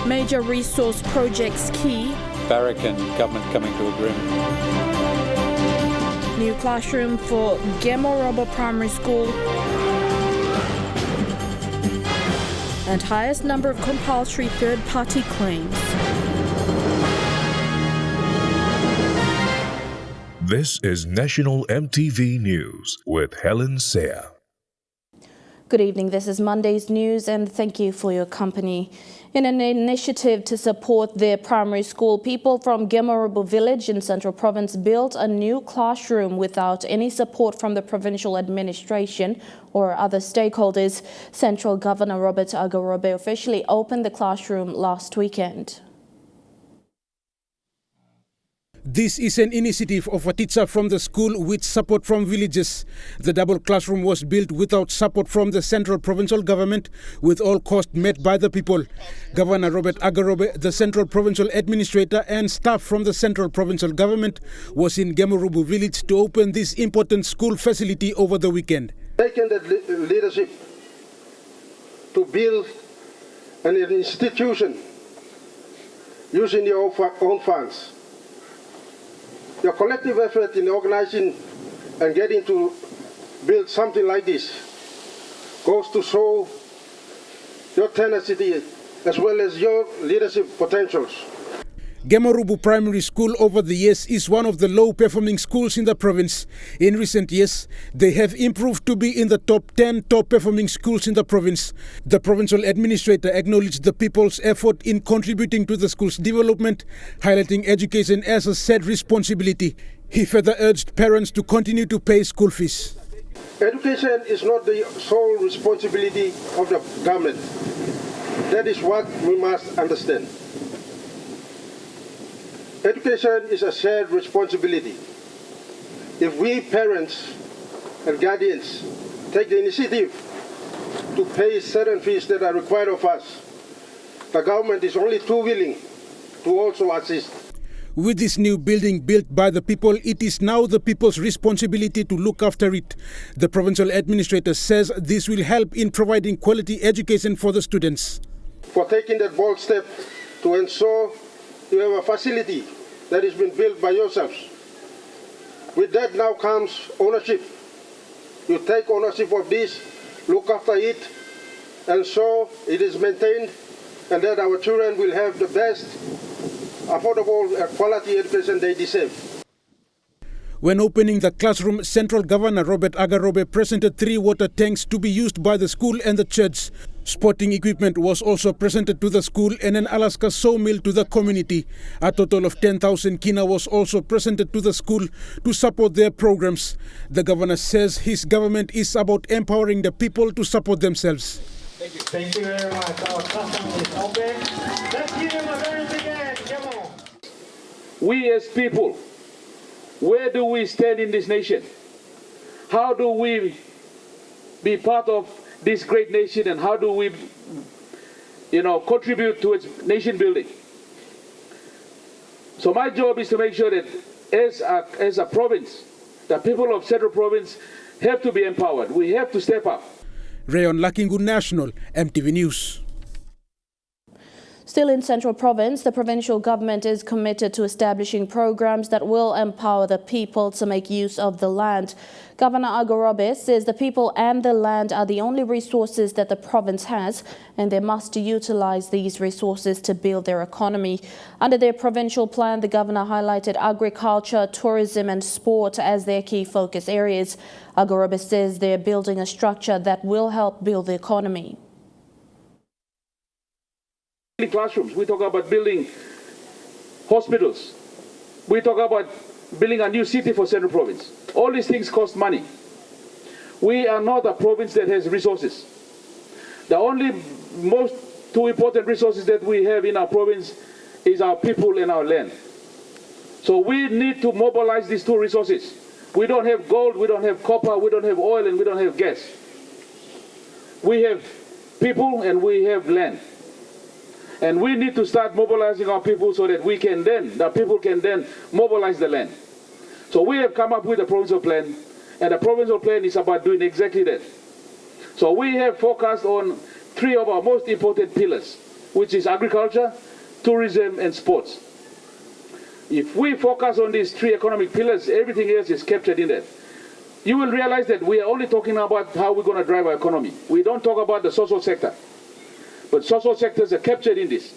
Major resource projects key. Barrack and government coming to agreement. New classroom for Gemorubu Primary School. And highest number of compulsory third-party claims. This is National EMTV News with Helen Seah. Good evening, this is Monday's news and thank you for your company. In an initiative to support their primary school, people from Gemorubu village in Central Province built a new classroom without any support from the provincial administration or other stakeholders. Central Governor Robert Agarobe officially opened the classroom last weekend. This is an initiative of a teacher from the school with support from villages. The double classroom was built without support from the central provincial government, with all costs met by the people. Governor Robert Agarobe, the central provincial administrator and staff from the central provincial government was in Gemorubu village to open this important school facility over the weekend. Taking the leadership to build an institution using your own funds. Your collective effort in organizing and getting to build something like this goes to show your tenacity as well as your leadership potentials. Gemorubu Primary School over the years is one of the low-performing schools in the province. In recent years, they have improved to be in the top 10 top-performing schools in the province. The provincial administrator acknowledged the people's effort in contributing to the school's development, highlighting education as a shared responsibility. He further urged parents to continue to pay school fees. Education is not the sole responsibility of the government. That is what we must understand. Education is a shared responsibility. If we parents and guardians take the initiative to pay certain fees that are required of us, the government is only too willing to also assist. With this new building built by the people, it is now the people's responsibility to look after it. The provincial administrator says this will help in providing quality education for the students. For taking that bold step to ensure you have a facility that has been built by yourselves. With that now comes ownership. You take ownership of this, look after it, and so it is maintained, and that our children will have the best, affordable, quality education they deserve. When opening the classroom, Central Governor Robert Agarobe presented 3 water tanks to be used by the school and the church. Sporting equipment was also presented to the school and an Alaska sawmill to the community. A total of 10,000 kina was also presented to the school to support their programs. The governor says his government is about empowering the people to support themselves. Thank you. Thank you very much. Our classroom is open. Let's give him a very big hand. Come on. We as people, where do we stand in this nation? How do we be part of this great nation, and how do we, contribute to its nation building? So my job is to make sure that as a province, the people of Central Province have to be empowered. We have to step up. Rayon Lakingu National, EMTV News. Still in Central Province, the provincial government is committed to establishing programs that will empower the people to make use of the land. Governor Agarobe says the people and the land are the only resources that the province has, and they must utilize these resources to build their economy. Under their provincial plan, the governor highlighted agriculture, tourism and sport as their key focus areas. Agarobe says they're building a structure that will help build the economy. Classrooms, we talk about building hospitals, we talk about building a new city for Central Province. All these things cost money. We are not a province that has resources. The only most 2 important resources that we have in our province is our people and our land. So we need to mobilize these 2 resources. We don't have gold, we don't have copper, we don't have oil, and we don't have gas. We have people and we have land. And we need to start mobilizing our people so that the people can then mobilize the land. So we have come up with a provincial plan, and the provincial plan is about doing exactly that. So we have focused on 3 of our most important pillars. which is agriculture, tourism, and sports. If we focus on these three economic pillars, everything else is captured in that. You will realize that we are only talking about how we're going to drive our economy. We don't talk about the social sector. But social sectors are captured in this.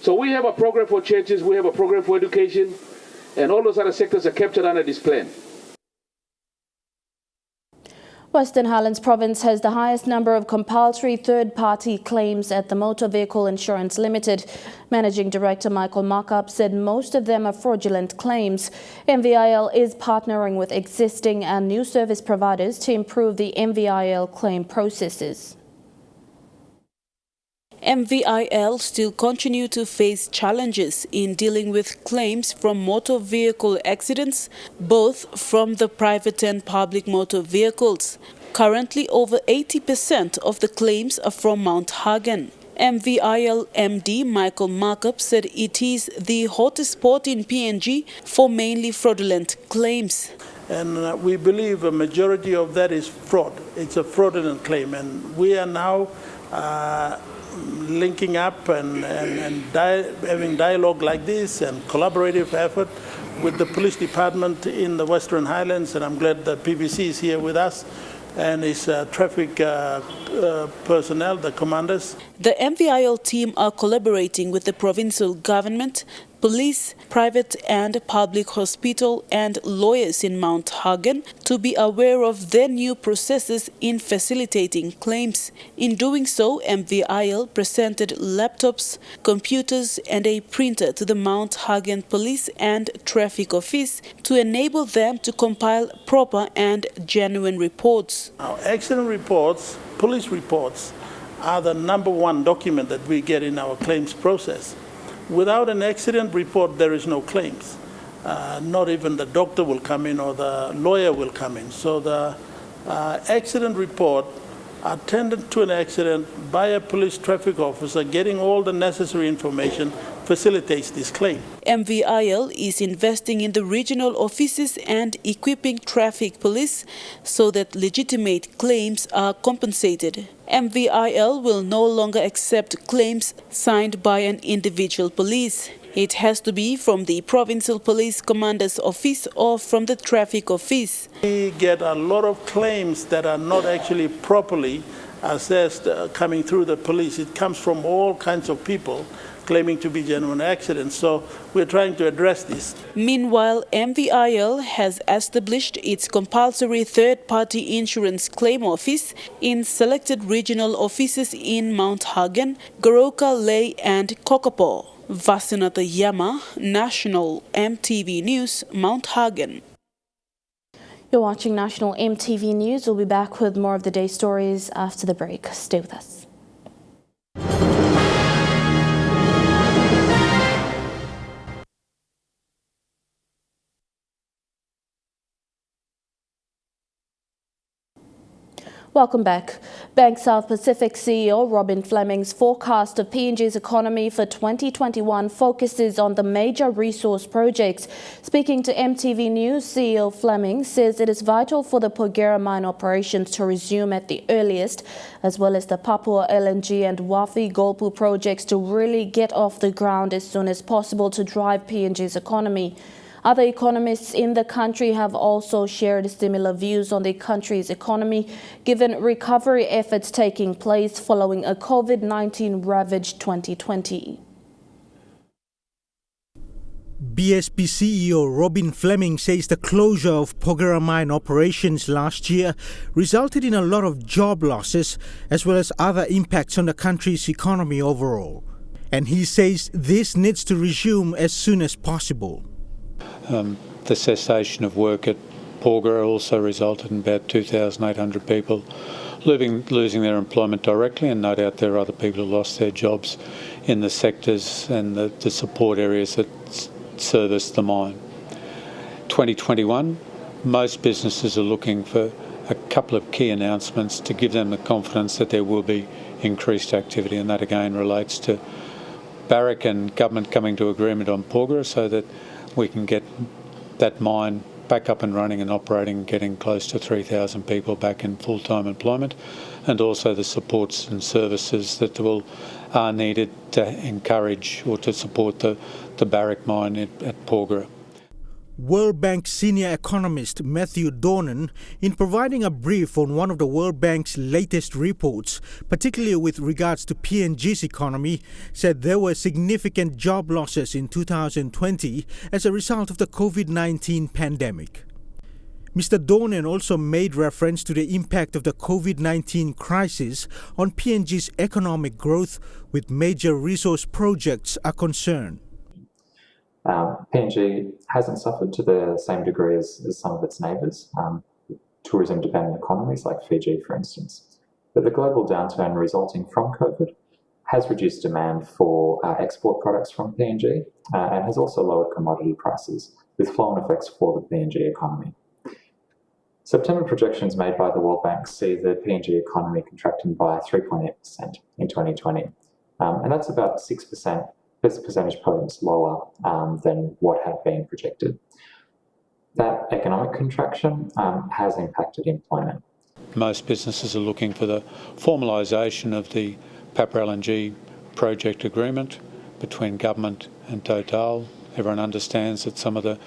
So we have a program for churches, we have a program for education, and all those other sectors are captured under this plan. Western Highlands Province has the highest number of compulsory third-party claims at the Motor Vehicle Insurance Limited. Managing Director Michael Markup said most of them are fraudulent claims. MVIL is partnering with existing and new service providers to improve the MVIL claim processes. MVIL still continue to face challenges in dealing with claims from motor vehicle accidents, both from the private and public motor vehicles. Currently, over 80% of the claims are from Mount Hagen. MVIL MD Michael Markup said it is the hottest spot in PNG for mainly fraudulent claims. And we believe a majority of that is fraud. It's a fraudulent claim, and we are now linking up and having dialogue like this and collaborative effort with the police department in the Western Highlands, and I'm glad that PBC is here with us and his traffic personnel, the commanders. The MVIL team are collaborating with the provincial government, police, private and public hospital and lawyers in Mount Hagen to be aware of their new processes in facilitating claims. In doing so, MVIL presented laptops, computers and a printer to the Mount Hagen Police and Traffic Office to enable them to compile proper and genuine reports. Our accident reports, police reports, are the #1 document that we get in our claims process. Without an accident report, there is no claims. Not even the doctor will come in or the lawyer will come in. So the accident report, attendant to an accident by a police traffic officer, getting all the necessary information, facilitates this claim. MVIL is investing in the regional offices and equipping traffic police so that legitimate claims are compensated. MVIL will no longer accept claims signed by an individual police. It has to be from the Provincial Police Commander's Office or from the Traffic Office. We get a lot of claims that are not actually properly assessed coming through the police. It comes from all kinds of people claiming to be genuine accidents. So we're trying to address this. Meanwhile, MVIL has established its compulsory third-party insurance claim office in selected regional offices in Mount Hagen, Goroka, Ley and Kokopo. Vasinata Yama, National MTV News, Mount Hagen. You're watching National MTV News. We'll be back with more of the day's stories after the break. Stay with us. Welcome back. Bank South Pacific CEO Robin Fleming's forecast of PNG's economy for 2021 focuses on the major resource projects. Speaking to MTV News, CEO Fleming says it is vital for the Porgera mine operations to resume at the earliest, as well as the Papua LNG and Wafi Golpu projects to really get off the ground as soon as possible to drive PNG's economy. Other economists in the country have also shared similar views on the country's economy, given recovery efforts taking place following a COVID-19 ravaged 2020. BSP CEO Robin Fleming says the closure of Porgera mine operations last year resulted in a lot of job losses as well as other impacts on the country's economy overall. And he says this needs to resume as soon as possible. The cessation of work at Porgera also resulted in about 2,800 people losing their employment directly, and no doubt there are other people who lost their jobs in the sectors and the support areas that service the mine. 2021, most businesses are looking for a couple of key announcements to give them the confidence that there will be increased activity, and that again relates to Barrick and government coming to agreement on Porgera so that we can get that mine back up and running and operating, getting close to 3,000 people back in full-time employment, and also the supports and services that are needed to encourage or to support the barrack mine at Porgera. World Bank senior economist Matthew Dornan, in providing a brief on one of the World Bank's latest reports, particularly with regards to PNG's economy, said there were significant job losses in 2020 as a result of the COVID-19 pandemic. Mr. Dornan also made reference to the impact of the COVID-19 crisis on PNG's economic growth, with major resource projects are concerned. PNG hasn't suffered to the same degree as some of its neighbours, tourism-dependent economies like Fiji, for instance. But the global downturn resulting from COVID has reduced demand for export products from PNG and has also lowered commodity prices, with flow-on effects for the PNG economy. September projections made by the World Bank see the PNG economy contracting by 3.8% in 2020, and that's about 6%. This percentage points lower than what had been projected. That economic contraction has impacted employment. Most businesses are looking for the formalisation of the Papua LNG project agreement between government and Total. Everyone understands that some of the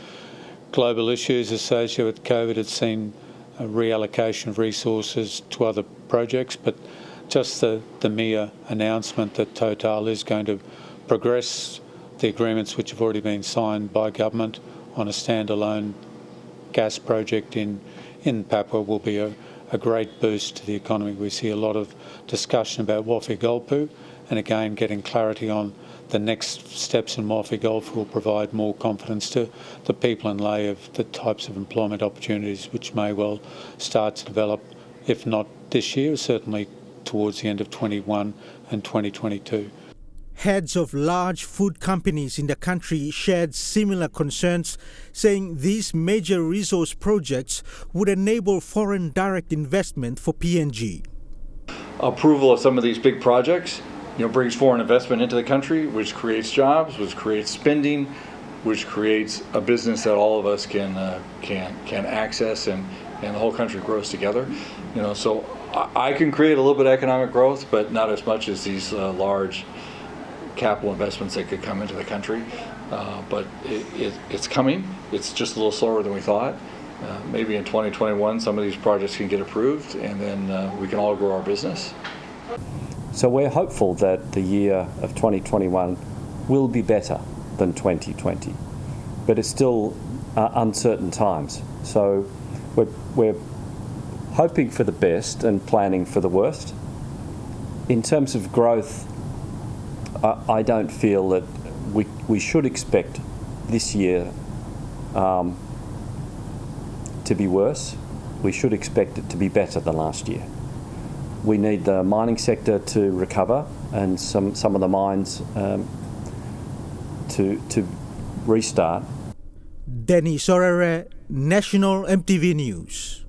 global issues associated with COVID have seen a reallocation of resources to other projects, but just the mere announcement that Total is going to progress the agreements which have already been signed by government on a standalone gas project in Papua will be a great boost to the economy. We see a lot of discussion about Wafi-Golpu, and again getting clarity on the next steps in Wafi-Golpu will provide more confidence to the people in Lae of the types of employment opportunities which may well start to develop, if not this year, certainly towards the end of 21 and 2022. Heads of large food companies in the country shared similar concerns, saying these major resource projects would enable foreign direct investment for PNG. Approval of some of these big projects, brings foreign investment into the country, which creates jobs, which creates spending, which creates a business that all of us can access, and the whole country grows together. So I can create a little bit of economic growth, but not as much as these large capital investments that could come into the country, but it's coming. It's just a little slower than we thought. Maybe in 2021 some of these projects can get approved, and then we can all grow our business. So we're hopeful that the year of 2021 will be better than 2020, but it's still uncertain times. So we're hoping for the best and planning for the worst. In terms of growth, I don't feel that we should expect this year to be worse. We should expect it to be better than last year. We need the mining sector to recover and some of the mines to restart. Denny Sorere, National EMTV News.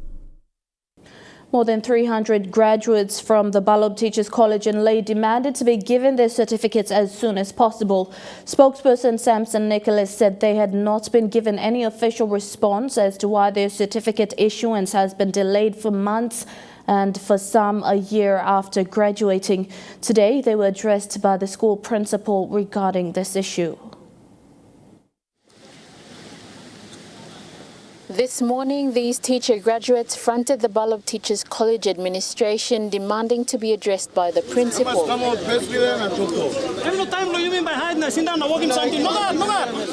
More than 300 graduates from the Balob Teachers College in Lae demanded to be given their certificates as soon as possible. Spokesperson Samson Nicholas said they had not been given any official response as to why their certificate issuance has been delayed for months and for some a year after graduating. Today, they were addressed by the school principal regarding this issue. This morning, these teacher graduates fronted the Balob Teachers College administration demanding to be addressed by the principal.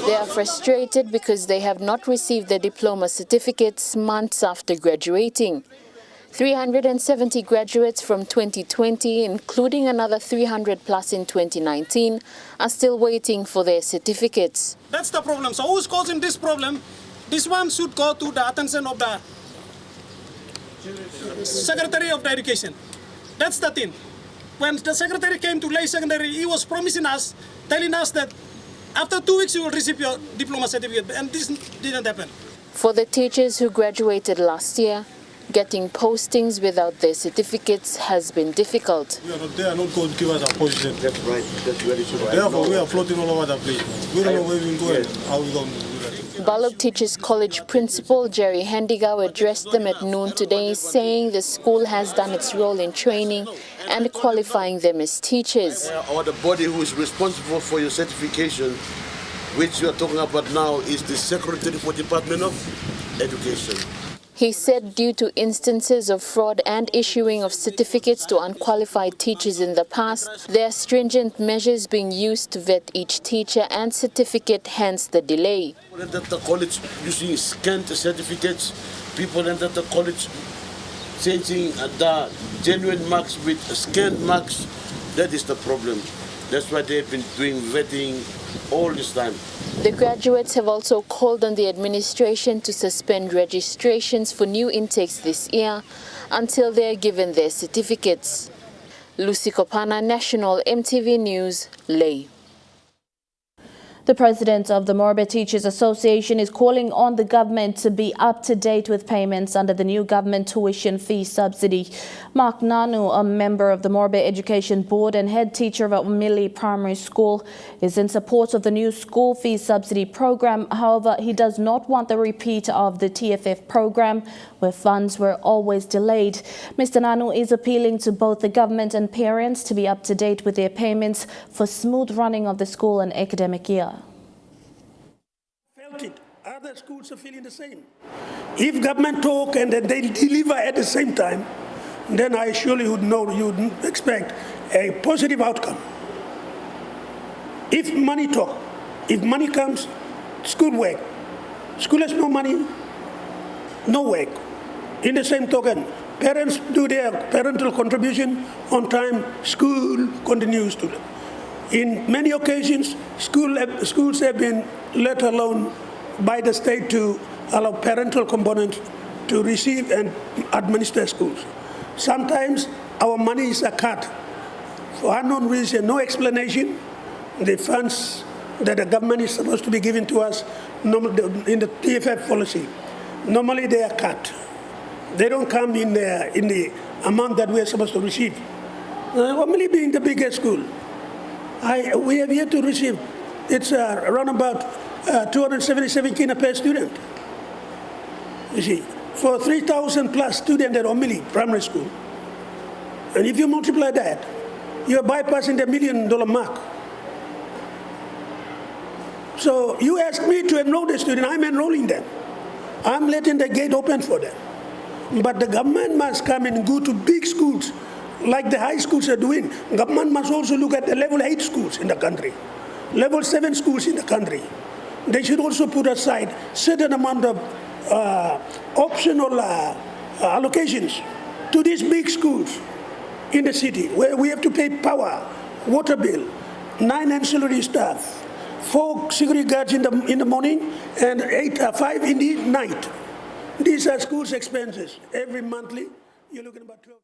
They are frustrated because they have not received their diploma certificates months after graduating. 370 graduates from 2020, including another 300 plus in 2019, are still waiting for their certificates. That's the problem. So who's causing this problem? This one should go to the attention of the Secretary of the Education. That's the thing. When the Secretary came to Lae Secondary, he was promising us, telling us that after 2 weeks you will receive your diploma certificate, and this didn't happen. For the teachers who graduated last year, getting postings without their certificates has been difficult. They are not going to give us a position. That's right. That's very true. Therefore, we are floating all over the place. We don't know where we're going, how we're going to do that. Balok Teachers College principal Jerry Hendigau addressed them at noon today, saying the school has done its role in training and qualifying them as teachers. Or the body who is responsible for your certification, which you are talking about now, is the Secretary for Department of Education. He said due to instances of fraud and issuing of certificates to unqualified teachers in the past, there are stringent measures being used to vet each teacher and certificate, hence the delay. People enter the college using scanned certificates, people enter the college changing the genuine marks with scanned marks. That is the problem. That's why they've been doing vetting all this time. The graduates have also called on the administration to suspend registrations for new intakes this year until they are given their certificates. Lucy Kopana, National EMTV News, Leh. The president of the Morobe Teachers Association is calling on the government to be up to date with payments under the new government tuition fee subsidy. Mark Nanu, a member of the Morobe Education Board and head teacher of Umili Primary School, is in support of the new school fee subsidy program. However, he does not want the repeat of the TFF program, where funds were always delayed. Mr. Nanu is appealing to both the government and parents to be up to date with their payments for smooth running of the school and academic year. Other schools are feeling the same. If government talk and then they deliver at the same time, then I surely would know, you would expect a positive outcome. If money talk, if money comes, school work. School has no money, no work. In the same token, parents do their parental contribution on time, school continues to. In many occasions, schools have been let alone by the state to allow parental components to receive and administer schools. Sometimes our money is cut for unknown reason, no explanation. The funds that the government is supposed to be giving to us in the TFF policy, normally they are cut. They don't come in the amount that we are supposed to receive. Only being the biggest school, we have yet to receive. It's around about 277 kina per student. You see, for 3,000 plus students at Umili Primary School. And if you multiply that, you're bypassing the $1 million mark. So you ask me to enroll the student, I'm enrolling them. I'm letting the gate open for them. But the government must come and go to big schools like the high schools are doing. Government must also look at the level 8 schools in the country, level 7 schools in the country. They should also put aside certain amount of optional allocations to these big schools in the city where we have to pay power, water bill, 9 ancillary staff, 4 security guards in the morning and 5 in the night. These are schools expenses. Every monthly, you're looking about 12.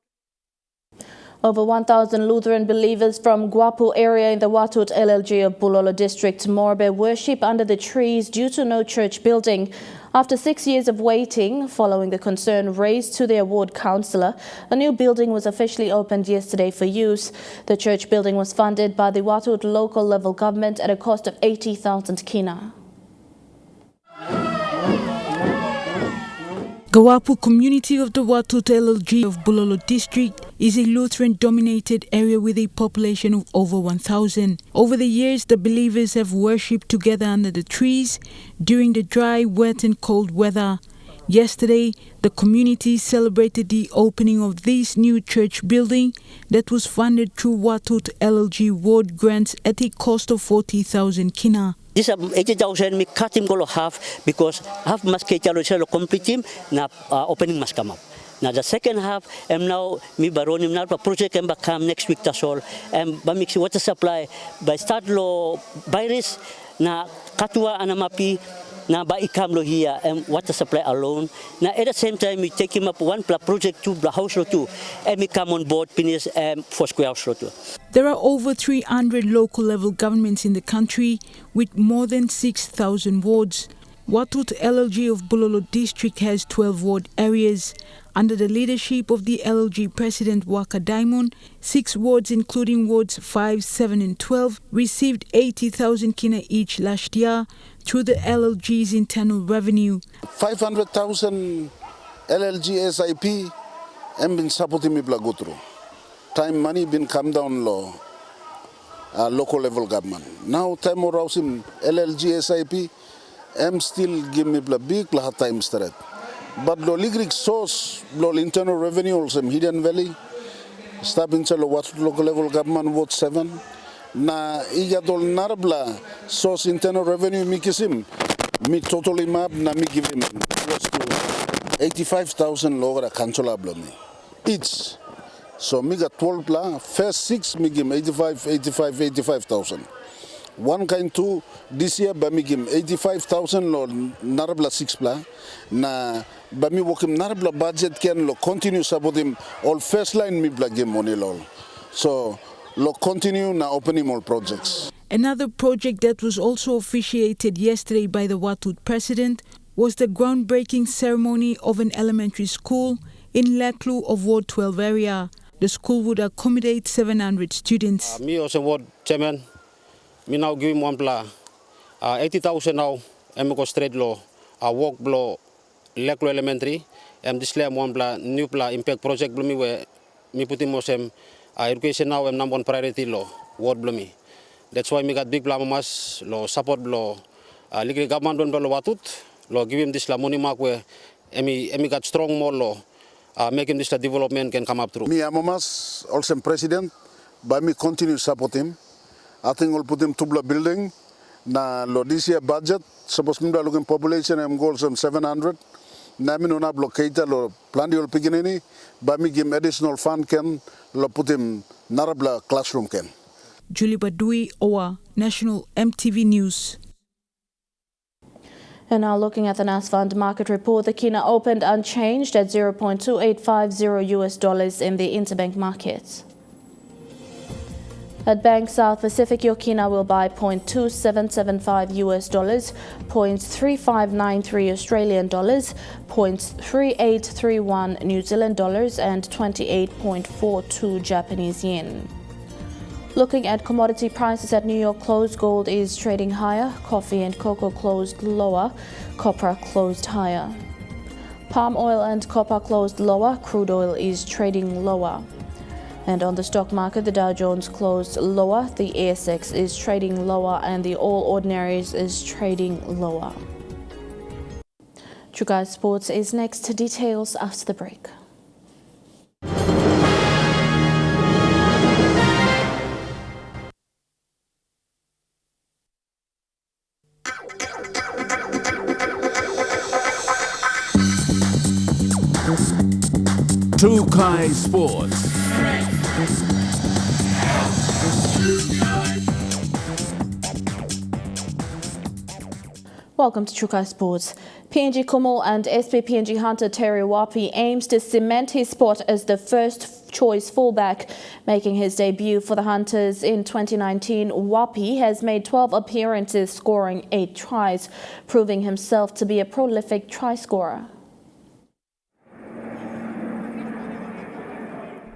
Over 1,000 Lutheran believers from Guapu area in the Watut LLG of Bulolo district, Morobe, worship under the trees due to no church building. After 6 years of waiting, following the concern raised to their ward councillor, a new building was officially opened yesterday for use. The church building was funded by the Watut local level government at a cost of 80,000 kina. Gawapu community of the Watut LLG of Bulolo district is a Lutheran-dominated area with a population of over 1,000. Over the years, the believers have worshipped together under the trees during the dry, wet and cold weather. Yesterday, the community celebrated the opening of this new church building that was funded through Watut LLG ward grants at a cost of 40,000 kina. This 80,000 we cut him go half because half must complete him na opening must come up. Now the second half, now me baron him now project can come next week that's all. But mix water supply by start lo virus na katua anamapi na ba ikam lo here and water supply alone. Now at the same time we take him up one project to the house lo too and we come on board finish for square house lo too. There are over 300 local level governments in the country with more than 6,000 wards. Watut LLG of Bulolo District has 12 ward areas. Under the leadership of the LLG President Waka Diamond, 6 wards including wards 5, 7 and 12 received 80,000 kina each last year through the LLG's internal revenue. 500,000 LLG SIP and been supporting me blagutru. Time money been come down low, local level government. Now time around him LLG SIP, am still give me big time straight. But lo ligrig source, lo internal revenue also Hidden Valley, stopping to what local level government ward 7. Na igadol narabla source internal revenue mikisim, me totally map na me give him close to 85,000 logra controllable me. Each. So me got 12 bla, first 6 me give 85,000. One kind 2 this year ba me give 85,000 lo narabla 6 bla na ba me work him narabla budget can lo continue support him all first line me bla give money lol. So lo continue na opening more projects. Another project that was also officiated yesterday by the Watut president was the groundbreaking ceremony of an elementary school in Leklu of Ward 12 area. The school would accommodate 700 students. Me also ward chairman, me now give him 80,000 now, and go straight law, walk blow Leklu elementary, and this slam new impact project blow me where me put him education now am number 1 priority law, ward blow me. That's why me got big blamamas, law support law, legal government don't blow Watut, law give him this la money mark where me got strong more law. Making this development can come up through. Me amamas also president, by me continue support him. I think we'll put him to building. Na lo this year budget, suppose me looking population and goals on 700. Na me no na blockade lo plan you'll piginini. By me give additional fund can lo put him narabla classroom can. Julie Badui, Owa, National EMTV News. And now looking at the NASFund market report, the kina opened unchanged at $0.2850 in the interbank markets. At Bank South Pacific, your kina will buy $0.2775 $0.3593 Australian dollars, $0.3831 New Zealand dollars, and 28.42 Japanese yen. Looking at commodity prices at New York close, gold is trading higher, coffee and cocoa closed lower, copper closed higher. Palm oil and copper closed lower, crude oil is trading lower. And on the stock market, the Dow Jones closed lower, the ASX is trading lower, and the All Ordinaries is trading lower. Chukai Sports is next. Details after the break. Chukai Sports. Welcome to Chukai Sports. PNG Kumal and SP PNG hunter Terry Wapi aims to cement his spot as the first choice fullback. Making his debut for the Hunters in 2019, Wapi has made 12 appearances, scoring 8 tries, proving himself to be a prolific try scorer.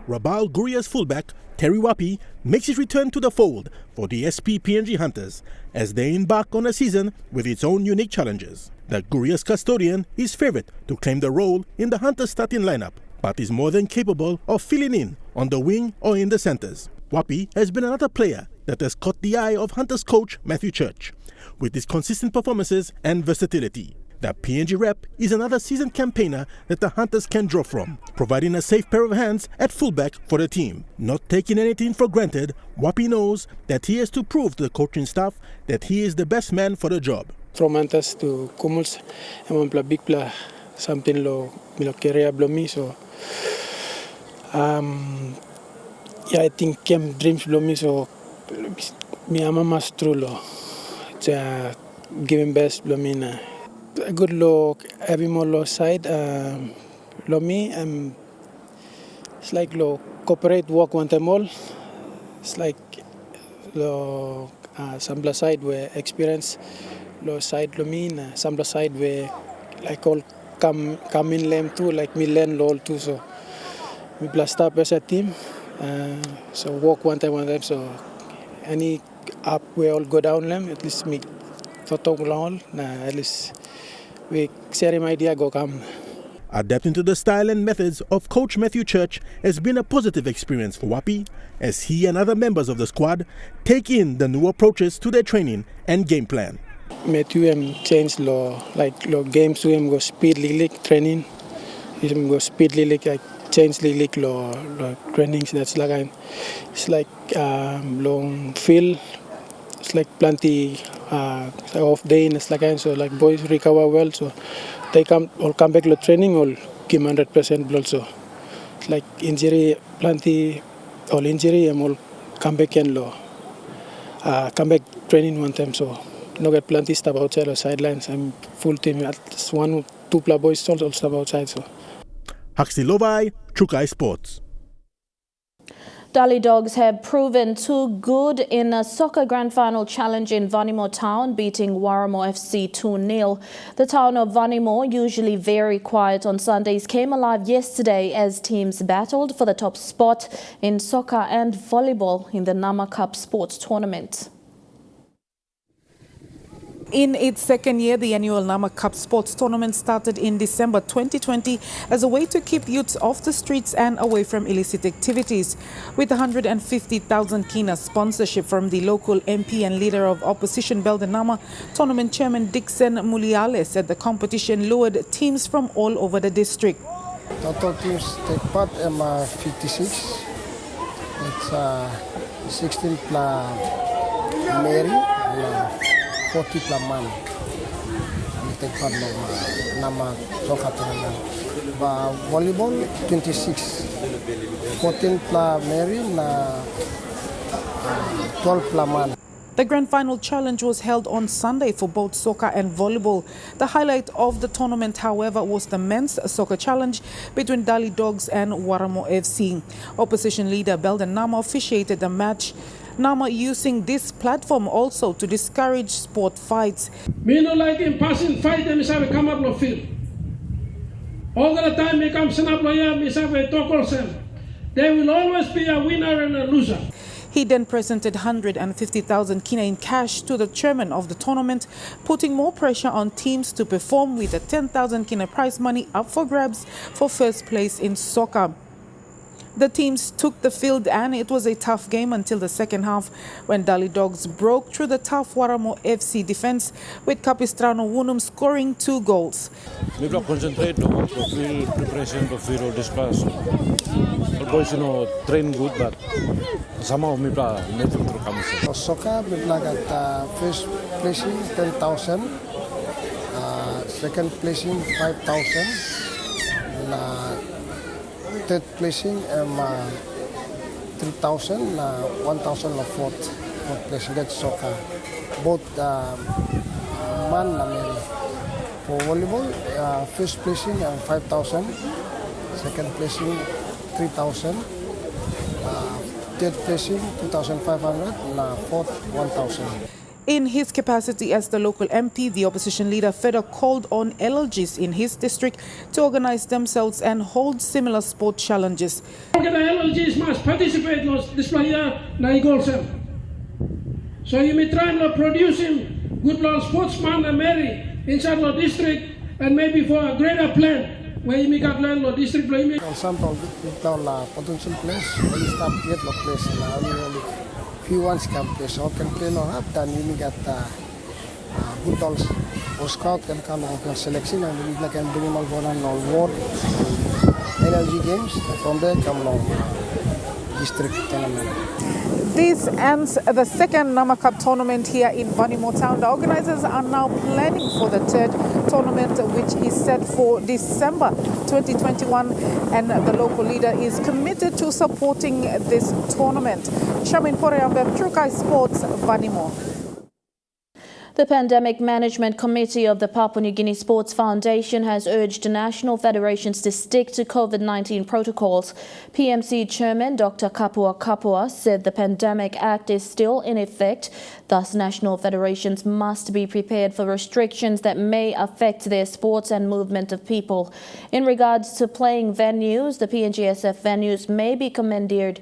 Rabaul Guria's fullback, Terry Wapi, makes his return to the fold for the SP PNG Hunters as they embark on a season with its own unique challenges. The Guria's custodian is favourite to claim the role in the Hunters starting lineup, but is more than capable of filling in on the wing or in the centres. Wapi has been another player that has caught the eye of Hunters coach Matthew Church with his consistent performances and versatility. The PNG rep is another seasoned campaigner that the Hunters can draw from, providing a safe pair of hands at fullback for the team. Not taking anything for granted, Wapi knows that he has to prove to the coaching staff that he is the best man for the job. From Hunters to Kumuls, I'm a big player, something lo career below me, so I think camp dreams below me, so me I'm a master lo, giving best below me na. A good look, having more low side. Lo me, it's like lo corporate work one time all. It's like lo some side where experience lo side lo mean some lo side where like all come in lem too like me learn lol too so we blast up as a team so walk one time so any up we all go down lem at least me talk long at least we share my idea go come. Adapting to the style and methods of Coach Matthew Church has been a positive experience for Wapi as he and other members of the squad take in the new approaches to their training and game plan. Matthew changed like games to him go speed league training. Him go speed league like change league trainings. That's like it's like long field. It's like plenty off day and it's like so like boys recover well so. They come back to training or give 100% also. It's like injury, plenty, all injury and all come back and come back training one time. So no get plenty stuff outside or sidelines. I'm full team. At least 1 or 2 boys also stuff outside. So. Huxley Lovai, Chukai Sports. Dali Dogs have proven too good in a soccer grand final challenge in Vanimo town, beating Waramo FC 2-0. The town of Vanimo, usually very quiet on Sundays, came alive yesterday as teams battled for the top spot in soccer and volleyball in the Nama Cup Sports Tournament. In its second year, the annual Nama Cup Sports Tournament started in December 2020 as a way to keep youths off the streets and away from illicit activities. With 150,000 kina sponsorship from the local MP and leader of opposition Belden Nama, tournament chairman Dixon Muliale said the competition lured teams from all over the district. Total teams take part in 56. It's 16 plus Mary. 40 plus man. We take part in Nama soccer tournament. Volleyball 26. 14 plus Mary, 12 plus man. The grand final challenge was held on Sunday for both soccer and volleyball. The highlight of the tournament, however, was the men's soccer challenge between Dali Dogs and Waramo FC. Opposition leader Belden Nama officiated the match. Nama using this platform also to discourage sport fights. Me no like in passing fight them say come up no field. All the time me come stand up lawyer me say talk also. There will always be a winner and a loser. He then presented 150,000 kina in cash to the chairman of the tournament, putting more pressure on teams to perform with the 10,000 kina prize money up for grabs for first place in soccer. The teams took the field and it was a tough game until the second half when Dali Dogs broke through the tough Waramo FC defense with Capistrano Wunum scoring 2 goals. We will concentrate on field preparation to field all this class. The boys train good but somehow we play nothing to come. Soccer we play at first placing 10,000, second placing 5,000. Third placing 3,000, 1,000 of fourth placing. That's soccer. Both man and Mary. For volleyball, first placing 5,000, second placing 3,000, third placing 2,500, fourth 1,000. In his capacity as the local MP, the opposition leader further called on LLGs in his district to organize themselves and hold similar sport challenges. The LLGs must participate in this player goals. So you may try and produce him good sportsman and Mary inside the district and maybe for a greater plan where you may get the district play. Example, potential place, only stop yet the place. Few ones can play, so can play no up, then you get good dolls or scout can come on selection and we can bring them all on ward LLG games. From there come along district tournament. This ends the second Nama Cup tournament here in Vanimo town. The organizers are now planning for the third tournament, which is set for December 2021, and the local leader is committed to supporting this tournament. Shamin Poreambe, Trukai Sports, Vanimo. The Pandemic Management Committee of the Papua New Guinea Sports Foundation has urged national federations to stick to COVID-19 protocols. PMC Chairman Dr. Kapua Kapua said the Pandemic Act is still in effect. Thus, national federations must be prepared for restrictions that may affect their sports and movement of people. In regards to playing venues, the PNGSF venues may be commandeered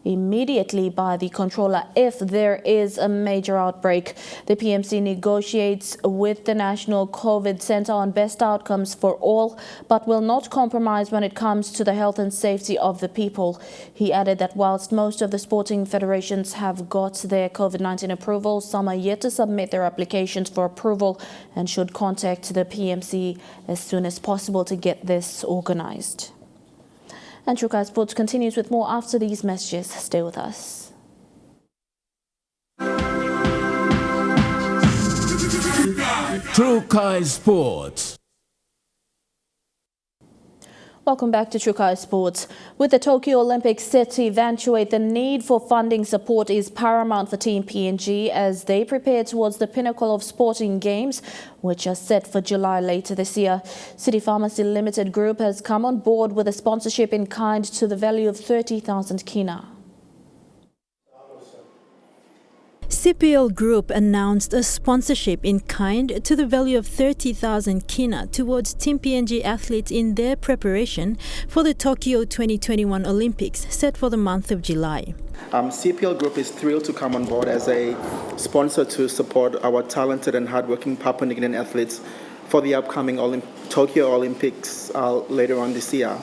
immediately by the controller if there is a major outbreak. The PMC negotiates with the National COVID Centre on best outcomes for all, but will not compromise when it comes to the health and safety of the people. He added that whilst most of the sporting federations have got their COVID-19 approval, some are yet to submit their applications for approval and should contact the PMC as soon as possible to get this organised. And Trukai Sports continues with more after these messages. Stay with us. Trukai Sports. Welcome back to Trukai Sports. With the Tokyo Olympics set to eventuate, the need for funding support is paramount for Team PNG as they prepare towards the pinnacle of sporting games, which are set for July later this year. City Pharmacy Limited Group has come on board with a sponsorship in kind to the value of 30,000 kina. CPL Group announced a sponsorship in kind to the value of 30,000 kina towards Team PNG athletes in their preparation for the Tokyo 2021 Olympics set for the month of July. CPL Group is thrilled to come on board as a sponsor to support our talented and hardworking Papua New Guinean athletes for the upcoming Tokyo Olympics later on this year.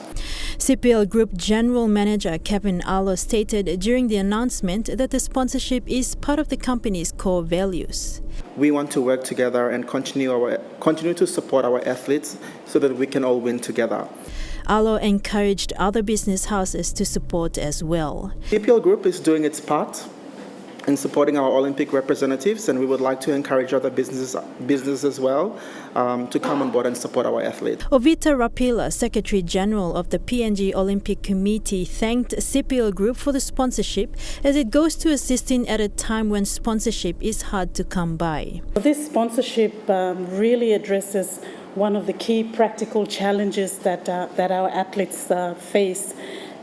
CPL Group General Manager Kevin Arlo stated during the announcement that the sponsorship is part of the company's core values. We want to work together and continue to support our athletes so that we can all win together. Arlo encouraged other business houses to support as well. CPL Group is doing its part in supporting our Olympic representatives, and we would like to encourage other businesses as well to come on board and support our athletes. Ovita Rapila, Secretary General of the PNG Olympic Committee, thanked CPL Group for the sponsorship as it goes to assisting at a time when sponsorship is hard to come by. This sponsorship really addresses one of the key practical challenges that our athletes face.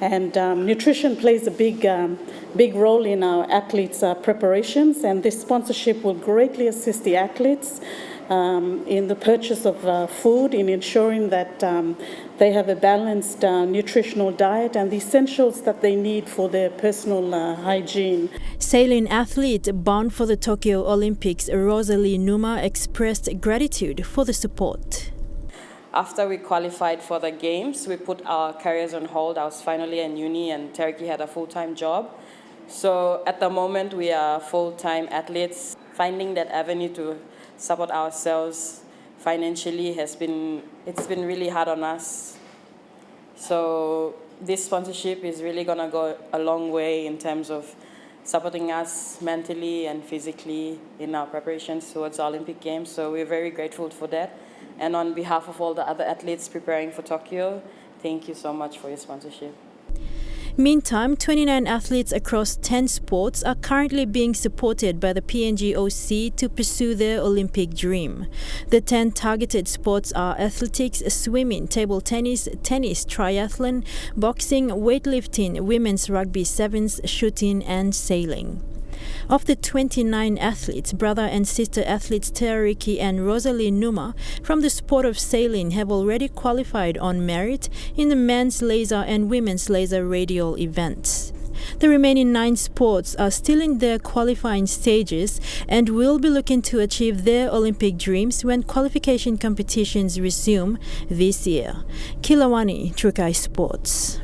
And nutrition plays a big role in our athletes' preparations, and this sponsorship will greatly assist the athletes in the purchase of food, in ensuring that they have a balanced nutritional diet and the essentials that they need for their personal hygiene. Sailing athlete bound for the Tokyo Olympics, Rosalie Numa, expressed gratitude for the support. After we qualified for the games, we put our careers on hold. I was finally in uni and Tereki had a full-time job. So at the moment, we are full-time athletes. Finding that avenue to support ourselves financially it's been really hard on us. So this sponsorship is really gonna go a long way in terms of supporting us mentally and physically in our preparations towards the Olympic Games. So we're very grateful for that. And on behalf of all the other athletes preparing for Tokyo, thank you so much for your sponsorship. Meantime, 29 athletes across 10 sports are currently being supported by the PNG OC to pursue their Olympic dream. The 10 targeted sports are athletics, swimming, table tennis, triathlon, boxing, weightlifting, women's rugby sevens, shooting and sailing. Of the 29 athletes, brother and sister athletes Tereki and Rosalie Numa from the sport of sailing have already qualified on merit in the men's laser and women's laser radial events. The remaining 9 sports are still in their qualifying stages and will be looking to achieve their Olympic dreams when qualification competitions resume this year. Kilawani, Trukai Sports.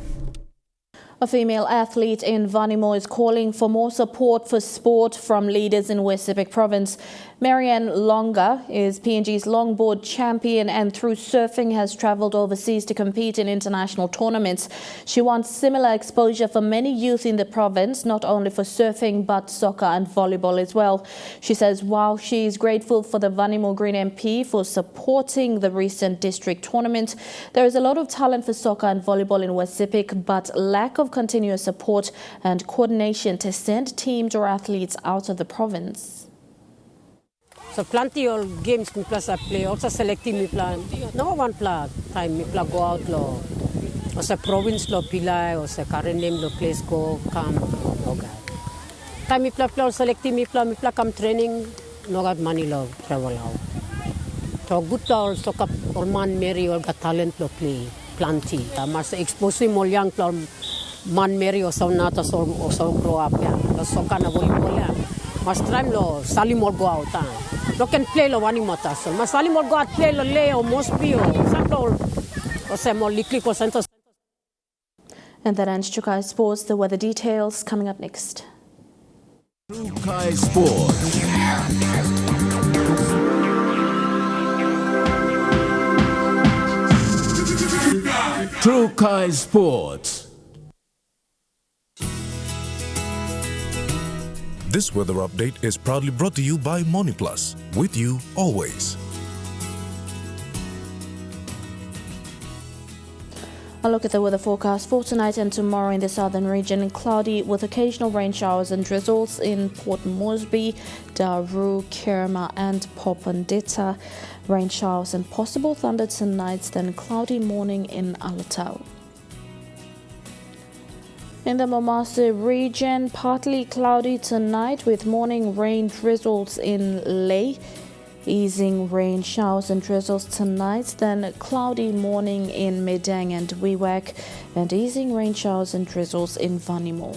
A female athlete in Vanimo is calling for more support for sport from leaders in West Sepik Province. Marianne Longa is PNG's longboard champion and through surfing has travelled overseas to compete in international tournaments. She wants similar exposure for many youth in the province, not only for surfing but soccer and volleyball as well. She says while she is grateful for the Vanimo Green MP for supporting the recent district tournament, there is a lot of talent for soccer and volleyball in West Sepik, but lack of continuous support and coordination to send teams or athletes out of the province. So plenty of games me plus I play. Also selecting me plan. No one plan time me plan go out lo. Or sa province lo pilai or sa current name lo place go come. Okay. Time me plan selecting me plan come training. No got money lo travel out. So good also kap or man Mary or got talent lo play plenty. Mas expose mo young plan man Mary or so nata so grow up ya. Lo so kana volleyball ya. Mas time lo salim or go out. Lo can play lo wani mata so. Mas salim or go out play lo Leo Mosby or sample or say more likely ko center. And that ends Chukai Sports. The weather details coming up next. Chukai Sports. Chukai Sports. This weather update is proudly brought to you by MoneyPlus, with you always. A look at the weather forecast for tonight and tomorrow in the southern region. Cloudy with occasional rain showers and drizzles in Port Moresby, Daru, Kirma and Popondetta. Rain showers and possible thunder tonight, then cloudy morning in Alatau. In the Momase region, partly cloudy tonight with morning rain drizzles in Leh. Easing rain showers and drizzles tonight, then cloudy morning in Medang and Wewak, and easing rain showers and drizzles in Vanimo.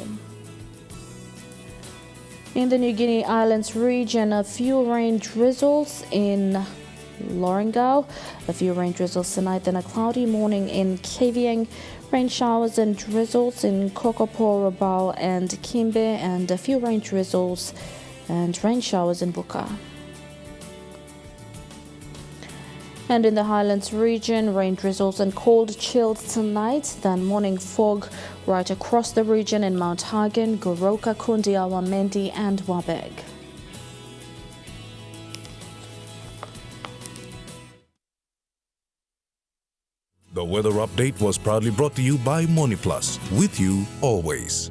In the New Guinea Islands region, a few rain drizzles in Lorengau, a few rain drizzles tonight, then a cloudy morning in Kavieng, rain showers and drizzles in Kokopo, Rabaul and Kimbe, and a few rain drizzles and rain showers in Buka. And in the Highlands region, rain drizzles and cold chills tonight, then morning fog right across the region in Mount Hagen, Goroka, Kundiawa, Mendi and Wabeg. The weather update was proudly brought to you by MoneyPlus, with you always.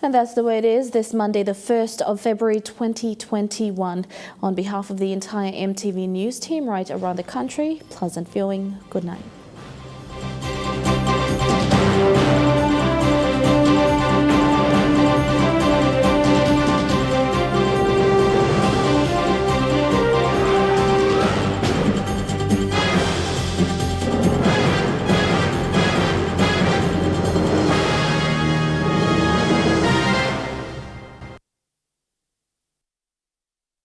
And that's the way it is this Monday, the 1st of February 2021. On behalf of the entire EMTV News team right around the country, pleasant viewing. Good night.